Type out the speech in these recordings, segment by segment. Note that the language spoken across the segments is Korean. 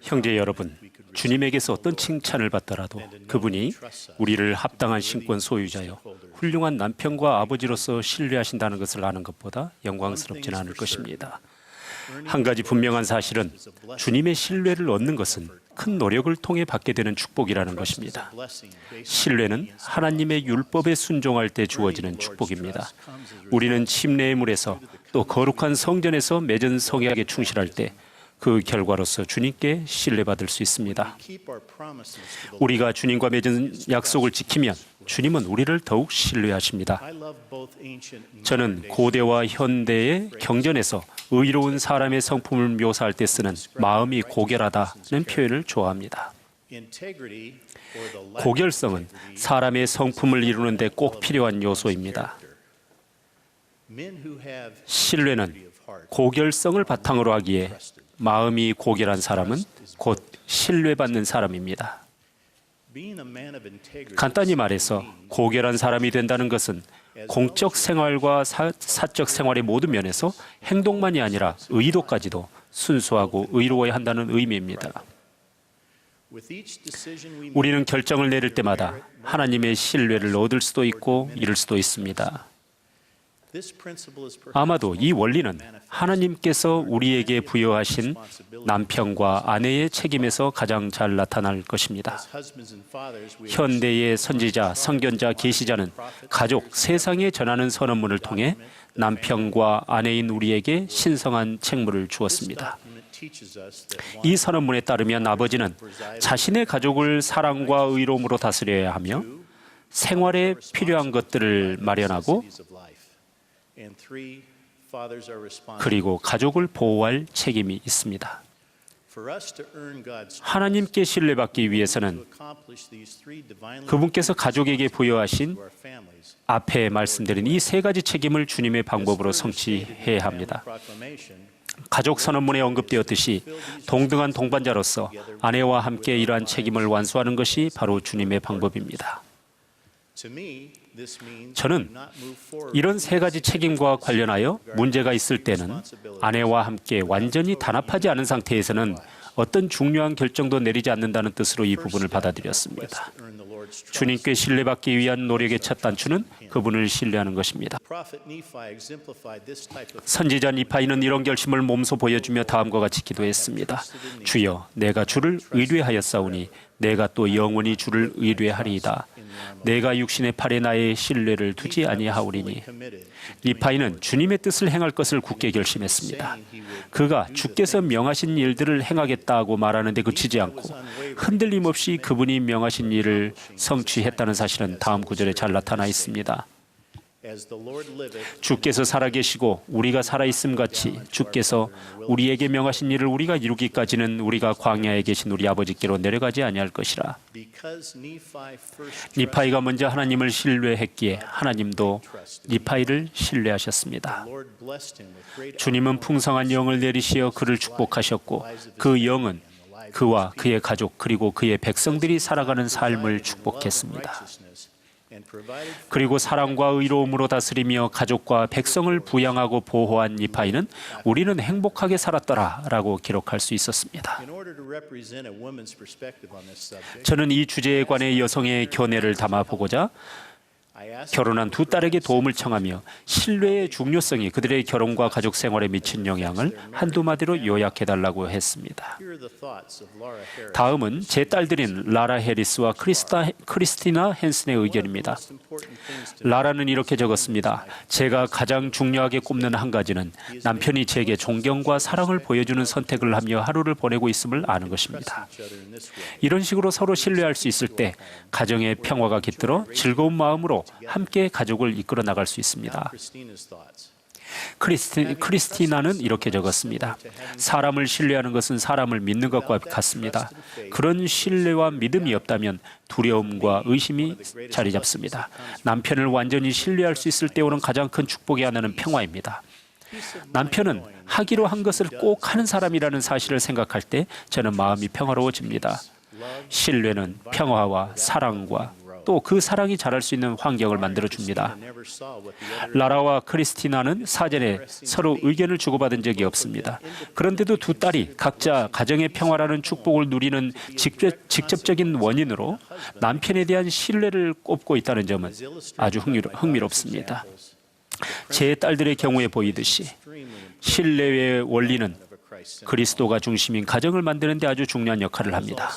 형제 여러분, 주님에게서 어떤 칭찬을 받더라도 그분이 우리를 합당한 신권 소유자여 훌륭한 남편과 아버지로서 신뢰하신다는 것을 아는 것보다 영광스럽지는 않을 것입니다. 한 가지 분명한 사실은 주님의 신뢰를 얻는 것은 큰 노력을 통해 받게 되는 축복이라는 것입니다. 신뢰는 하나님의 율법에 순종할 때 주어지는 축복입니다. 우리는 침례의 물에서 또 거룩한 성전에서 맺은 성약에 충실할 때 그 결과로서 주님께 신뢰받을 수 있습니다. 우리가 주님과 맺은 약속을 지키면 주님은 우리를 더욱 신뢰하십니다. 저는 고대와 현대의 경전에서 의로운 사람의 성품을 묘사할 때 쓰는 마음이 고결하다는 표현을 좋아합니다. 고결성은 사람의 성품을 이루는 데 꼭 필요한 요소입니다. 신뢰는 고결성을 바탕으로 하기에 마음이 고결한 사람은 곧 신뢰받는 사람입니다. 간단히 말해서 고결한 사람이 된다는 것은 공적 생활과 사적 생활의 모든 면에서 행동만이 아니라 의도까지도 순수하고 의로워야 한다는 의미입니다. 우리는 결정을 내릴 때마다 하나님의 신뢰를 얻을 수도 있고 잃을 수도 있습니다. 아마도 이 원리는 하나님께서 우리에게 부여하신 남편과 아내의 책임에서 가장 잘 나타날 것입니다. 현대의 선지자, 선견자, 계시자는 가족, 세상에 전하는 선언문을 통해 남편과 아내인 우리에게 신성한 책무를 주었습니다. 이 선언문에 따르면 아버지는 자신의 가족을 사랑과 의로움으로 다스려야 하며 생활에 필요한 것들을 마련하고 그리고 가족을 보호할 책임이 있습니다. 하나님께 신뢰받기 위해서는 그분께서 가족에게 부여하신 앞에 말씀드린 이 세 가지 책임을 주님의 방법으로 성취해야 합니다. 가족 선언문에 언급되었듯이 동등한 동반자로서 아내와 함께 이러한 책임을 완수하는 것이 바로 주님의 방법입니다. 저는 이런 세 가지 책임과 관련하여 문제가 있을 때는 아내와 함께 완전히 단합하지 않은 상태에서는 어떤 중요한 결정도 내리지 않는다는 뜻으로 이 부분을 받아들였습니다. 주님께 신뢰받기 위한 노력의 첫 단추는 그분을 신뢰하는 것입니다. 선지자 니파이는 이런 결심을 몸소 보여주며 다음과 같이 기도했습니다. 주여, 내가 주를 의뢰하였사오니 내가 또 영원히 주를 의뢰하리이다. 내가 육신의 팔에 나의 신뢰를 두지 아니하오리니. 니파이는 주님의 뜻을 행할 것을 굳게 결심했습니다. 그가 주께서 명하신 일들을 행하겠다고 말하는 데 그치지 않고 흔들림 없이 그분이 명하신 일을 성취했다는 사실은 다음 구절에 잘 나타나 있습니다. 주께서 살아계시고 우리가 살아있음 같이 주께서 우리에게 명하신 일을 우리가 이루기까지는 우리가 광야에 계신 우리 아버지께로 내려가지 아니할 것이라. 니파이가 먼저 하나님을 신뢰했기에 하나님도 니파이를 신뢰하셨습니다. 주님은 풍성한 영을 내리시어 그를 축복하셨고 그 영은 그와 그의 가족 그리고 그의 백성들이 살아가는 삶을 축복했습니다. 그리고 사랑과 의로움으로 다스리며 가족과 백성을 부양하고 보호한 니파이는 우리는 행복하게 살았더라라고 기록할 수 있었습니다. 저는 이 주제에 관해 여성의 견해를 담아보고자 결혼한 두 딸에게 도움을 청하며 신뢰의 중요성이 그들의 결혼과 가족 생활에 미친 영향을 한두 마디로 요약해달라고 했습니다. 다음은 제 딸들인 라라 해리스와 크리스티나 헨슨의 의견입니다. 라라는 이렇게 적었습니다. 제가 가장 중요하게 꼽는 한 가지는 남편이 제게 존경과 사랑을 보여주는 선택을 하며 하루를 보내고 있음을 아는 것입니다. 이런 식으로 서로 신뢰할 수 있을 때 가정의 평화가 깃들어 즐거운 마음으로 함께 가족을 이끌어 나갈 수 있습니다. 크리스티나는 이렇게 적었습니다. 사람을 신뢰하는 것은 사람을 믿는 것과 같습니다. 그런 신뢰와 믿음이 없다면 두려움과 의심이 자리 잡습니다. 남편을 완전히 신뢰할 수 있을 때 오는 가장 큰 축복의 하나는 평화입니다. 남편은 하기로 한 것을 꼭 하는 사람이라는 사실을 생각할 때 저는 마음이 평화로워집니다. 신뢰는 평화와 사랑과 또 그 사랑이 자랄 수 있는 환경을 만들어 줍니다. 라라와 크리스티나는 사전에 서로 의견을 주고받은 적이 없습니다. 그런데도 두 딸이 각자 가정의 평화라는 축복을 누리는 직접적인 원인으로 남편에 대한 신뢰를 꼽고 있다는 점은 아주 흥미롭습니다. 제 딸들의 경우에 보이듯이 신뢰의 원리는 그리스도가 중심인 가정을 만드는 데 아주 중요한 역할을 합니다.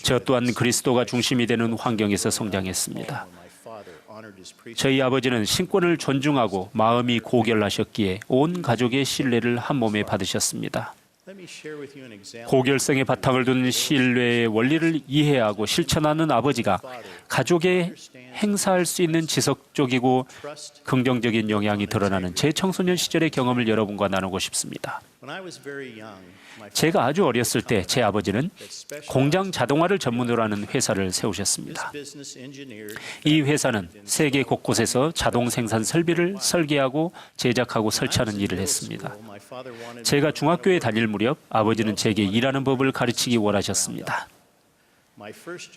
저 또한 그리스도가 중심이 되는 환경에서 성장했습니다. 저희 아버지는 신권을 존중하고 마음이 고결하셨기에 온 가족의 신뢰를 한 몸에 받으셨습니다. 고결성의 바탕을 둔 신뢰의 원리를 이해하고 실천하는 아버지가 가족에 행사할 수 있는 지속적이고 긍정적인 영향이 드러나는 제 청소년 시절의 경험을 여러분과 나누고 싶습니다. 제가 아주 어렸을 때 제 아버지는 공장 자동화를 전문으로 하는 회사를 세우셨습니다. 이 회사는 세계 곳곳에서 자동 생산 설비를 설계하고 제작하고 설치하는 일을 했습니다. 제가 중학교에 다닐 무렵 아버지는 제게 일하는 법을 가르치기 원하셨습니다.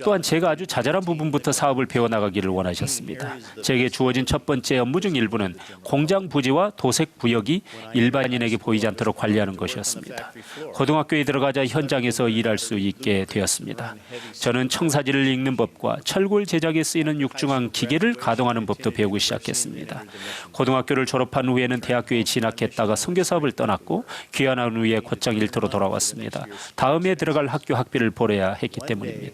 또한 제가 아주 자잘한 부분부터 사업을 배워나가기를 원하셨습니다. 제게 주어진 첫 번째 업무 중 일부는 공장 부지와 도색 구역이 일반인에게 보이지 않도록 관리하는 것이었습니다. 고등학교에 들어가자 현장에서 일할 수 있게 되었습니다. 저는 청사지를 읽는 법과 철골 제작에 쓰이는 육중한 기계를 가동하는 법도 배우기 시작했습니다. 고등학교를 졸업한 후에는 대학교에 진학했다가 선교사업을 떠났고 귀환한 후에 곧장 일터로 돌아왔습니다. 다음에 들어갈 학교 학비를 벌어야 했기 때문입니다.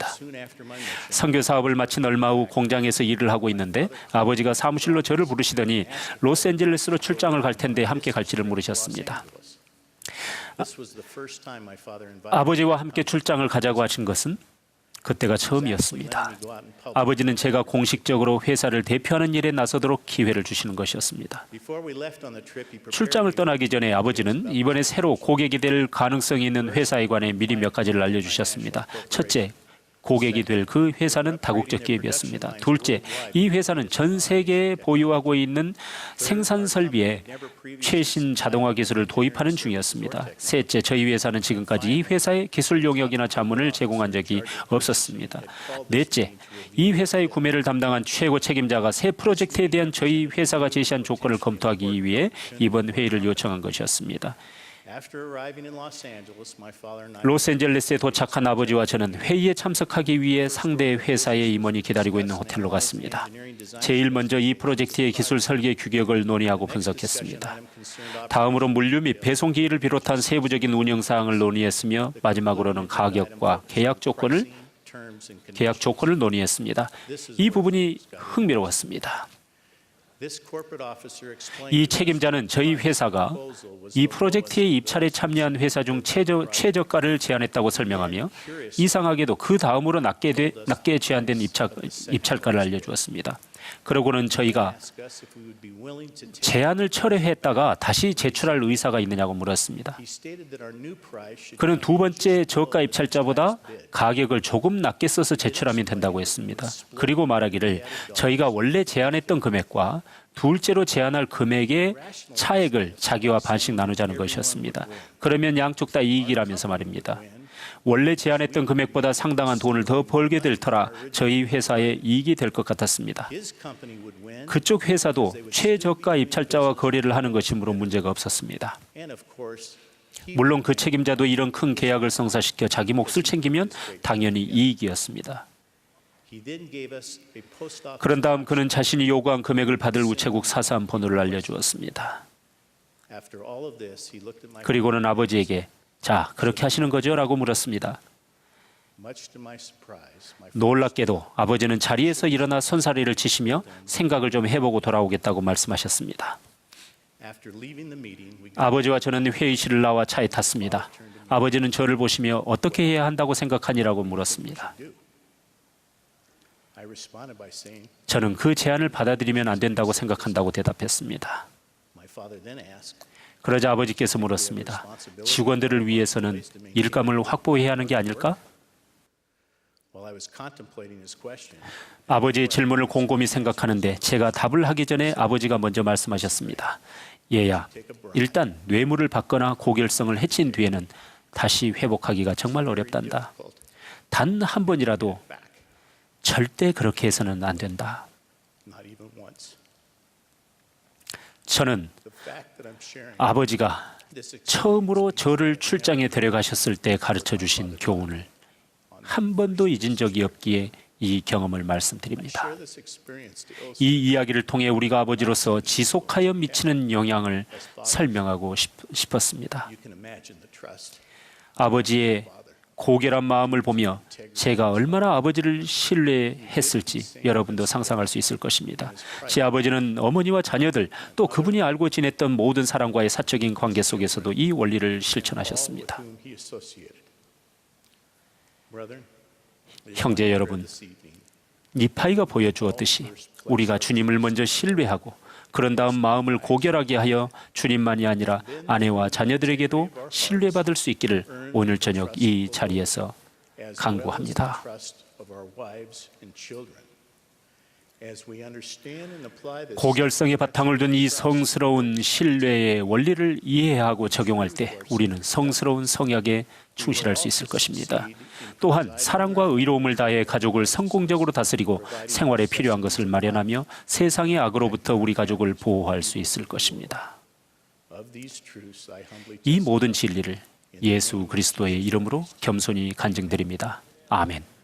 선교 사업을 마친 얼마 후 공장에서 일을 하고 있는데 아버지가 사무실로 저를 부르시더니 로스앤젤레스로 출장을 갈 텐데 함께 갈지를 물으셨습니다. 아버지와 함께 출장을 가자고 하신 것은 그때가 처음이었습니다. 아버지는 제가 공식적으로 회사를 대표하는 일에 나서도록 기회를 주시는 것이었습니다. 출장을 떠나기 전에 아버지는 이번에 새로 고객이 될 가능성이 있는 회사에 관해 미리 몇 가지를 알려주셨습니다. 첫째, 고객이 될 그 회사는 다국적 기업이었습니다. 둘째, 이 회사는 전 세계에 보유하고 있는 생산 설비에 최신 자동화 기술을 도입하는 중이었습니다. 셋째, 저희 회사는 지금까지 이 회사의 기술 용역이나 자문을 제공한 적이 없었습니다. 넷째, 이 회사의 구매를 담당한 최고 책임자가 새 프로젝트에 대한 저희 회사가 제시한 조건을 검토하기 위해 이번 회의를 요청한 것이었습니다. 로스앤젤레스에 도착한 아버지와 저는 회의에 참석하기 위해 상대 회사의 임원이 기다리고 있는 호텔로 갔습니다. 제일 먼저 이 프로젝트의 기술 설계 규격을 논의하고 분석했습니다. 다음으로 물류 및 배송 기일을 비롯한 세부적인 운영 사항을 논의했으며 마지막으로는 가격과 계약 조건을 논의했습니다. 이 부분이 흥미로웠습니다. 이 책임자는 저희 회사가 이 프로젝트에 입찰에 참여한 회사 중 최저가를 제안했다고 설명하며 이상하게도 그 다음으로 낮게 제안된 입찰가를 알려주었습니다. 그러고는 저희가 제안을 철회했다가 다시 제출할 의사가 있느냐고 물었습니다. 그는 두 번째 저가 입찰자보다 가격을 조금 낮게 써서 제출하면 된다고 했습니다. 그리고 말하기를 저희가 원래 제안했던 금액과 둘째로 제안할 금액의 차액을 자기와 반씩 나누자는 것이었습니다. 그러면 양쪽 다 이익이라면서 말입니다. 원래 제안했던 금액보다 상당한 돈을 더 벌게 될 터라 저희 회사에 이익이 될 것 같았습니다. 그쪽 회사도 최저가 입찰자와 거래를 하는 것이므로 문제가 없었습니다. 물론 그 책임자도 이런 큰 계약을 성사시켜 자기 몫을 챙기면 당연히 이익이었습니다. 그런 다음 그는 자신이 요구한 금액을 받을 우체국 사서함 번호를 알려주었습니다. 그리고는 아버지에게 자, 그렇게 하시는 거죠? 라고 물었습니다. 놀랍게도 아버지는 자리에서 일어나 손사래를 치시며 생각을 좀 해보고 돌아오겠다고 말씀하셨습니다. 아버지와 저는 회의실을 나와 차에 탔습니다. 아버지는 저를 보시며 어떻게 해야 한다고 생각하니라고 물었습니다. 저는 그 제안을 받아들이면 안 된다고 생각한다고 대답했습니다. 그러자 아버지께서 물었습니다. 직원들을 위해서는 일감을 확보해야 하는 게 아닐까? 아버지의 질문을 곰곰이 생각하는데 제가 답을 하기 전에 아버지가 먼저 말씀하셨습니다. 얘야, 일단 뇌물을 받거나 고결성을 해친 뒤에는 다시 회복하기가 정말 어렵단다. 단 한 번이라도 절대 그렇게 해서는 안 된다. 저는 아버지가 처음으로 저를 출장에 데려가셨을 때 가르쳐 주신 교훈을 한 번도 잊은 적이 없기에 이 경험을 말씀드립니다. 이 이야기를 통해 우리가 아버지로서 지속하여 미치는 영향을 설명하고 싶었습니다. 아버지의 고결한 마음을 보며 제가 얼마나 아버지를 신뢰했을지 여러분도 상상할 수 있을 것입니다. 제 아버지는 어머니와 자녀들 또 그분이 알고 지냈던 모든 사람과의 사적인 관계 속에서도 이 원리를 실천하셨습니다. 형제 여러분, 니파이가 보여주었듯이 우리가 주님을 먼저 신뢰하고 그런 다음 마음을 고결하게 하여 주님만이 아니라 아내와 자녀들에게도 신뢰받을 수 있기를 오늘 저녁 이 자리에서 간구합니다. 고결성의 바탕을 둔 이 성스러운 신뢰의 원리를 이해하고 적용할 때 우리는 성스러운 성약에 충실할 수 있을 것입니다. 또한 사랑과 의로움을 다해 가족을 성공적으로 다스리고 생활에 필요한 것을 마련하며 세상의 악으로부터 우리 가족을 보호할 수 있을 것입니다. 이 모든 진리를 예수 그리스도의 이름으로 겸손히 간증드립니다. 아멘.